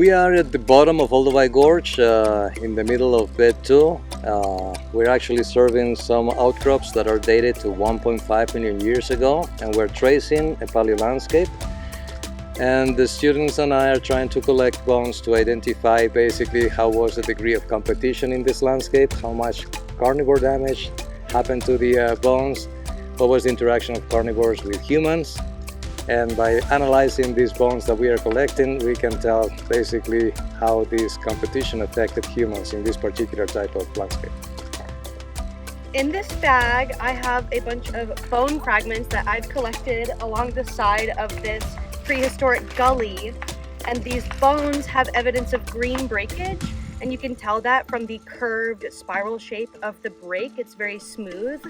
We are at the bottom of Olduvai Gorge, in the middle of bed 2. We're actually serving some outcrops that are dated to 1.5 million years ago, and we're tracing a paleolandscape. And the students and I are trying to collect bones to identify basically how was the degree of competition in this landscape, how much carnivore damage happened to the bones, what was the interaction of carnivores with humans. And by analyzing these bones that we are collecting, we can tell basically how this competition affected humans in this particular type of landscape. In this bag, I have a bunch of bone fragments that I've collected along the side of this prehistoric gully. And these bones have evidence of green breakage. And you can tell that from the curved spiral shape of the break. It's very smooth.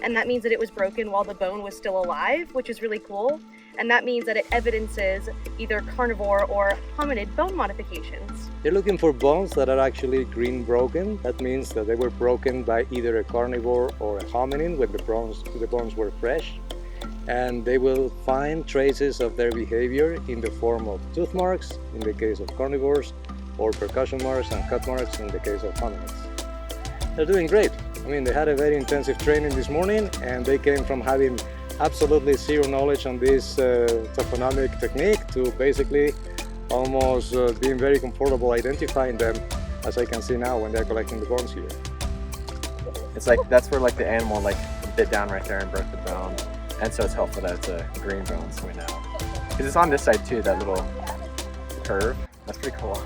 And that means that it was broken while the bone was still alive, which is really cool. And that means that it evidences either carnivore or hominid bone modifications. They're looking for bones that are actually green broken. That means that they were broken by either a carnivore or a hominin when the bones were fresh. And they will find traces of their behavior in the form of tooth marks in the case of carnivores, or percussion marks and cut marks in the case of hominids. They're doing great. I mean, they had a very intensive training this morning, and they came from having absolutely zero knowledge on this taphonomic technique to basically almost being very comfortable identifying them, as I can see now when they're collecting the bones here. It's like that's where like the animal like bit down right there and broke the bone, and so it's helpful that it's a green bone, so we know. Because it's on this side too, that little curve. That's pretty cool.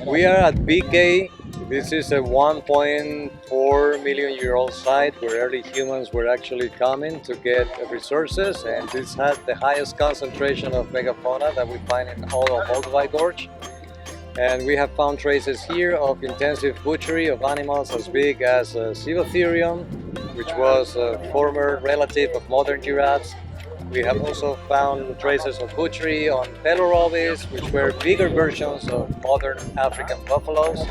We are at BK. This is a 1.4 million year old site where early humans were actually coming to get resources, and this had the highest concentration of megafauna that we find in all of Olduvai Gorge. And we have found traces here of intensive butchery of animals as big as Celotherium, which was a former relative of modern giraffes. We have also found traces of butchery on Pelorobis, which were bigger versions of modern African buffaloes.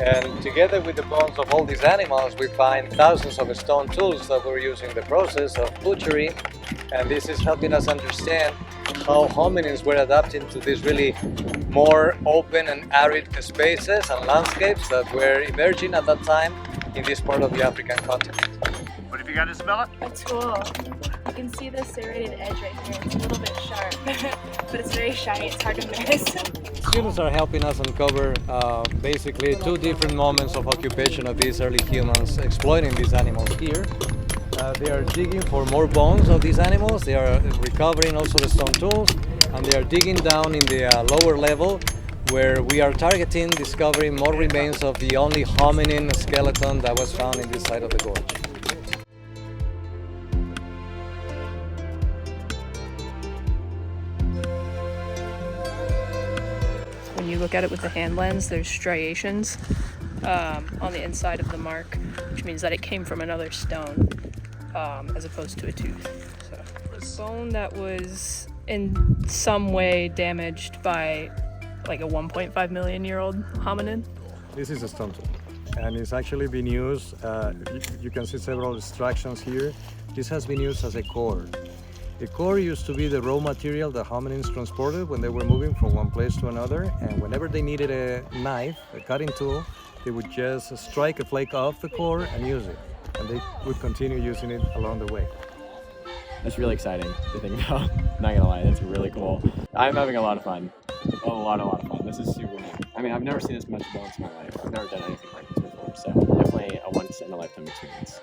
And together with the bones of all these animals, we find thousands of stone tools that were used in the process of butchery. And this is helping us understand how hominins were adapting to these really more open and arid spaces and landscapes that were emerging at that time in this part of the African continent. What have you got, Isabella? That's cool. You can see the serrated edge right here. It's a little bit sharp, but it's very shiny. It's hard to miss. Students are helping us uncover basically two different moments of occupation of these early humans exploiting these animals here. They are digging for more bones of these animals. They are recovering also the stone tools, and they are digging down in the lower level where we are targeting discovering more remains of the only hominin skeleton that was found in this side of the gorge. When you look at it with the hand lens, there's striations on the inside of the mark, which means that it came from another stone as opposed to a tooth. So, a bone that was in some way damaged by like a 1.5 million year old hominin. This is a stone tool, and it's actually been used, you can see several extractions here. This has been used as a core. The core used to be the raw material that hominins transported when they were moving from one place to another, and whenever they needed a knife, a cutting tool, they would just strike a flake off the core and use it, and they would continue using it along the way. That's really exciting to think about. Not gonna lie, that's really cool. I'm having a lot of fun. A lot of fun. This is super neat. I mean, I've never seen this much bones in my life. I've never done anything like this before, so definitely a once in a lifetime experience.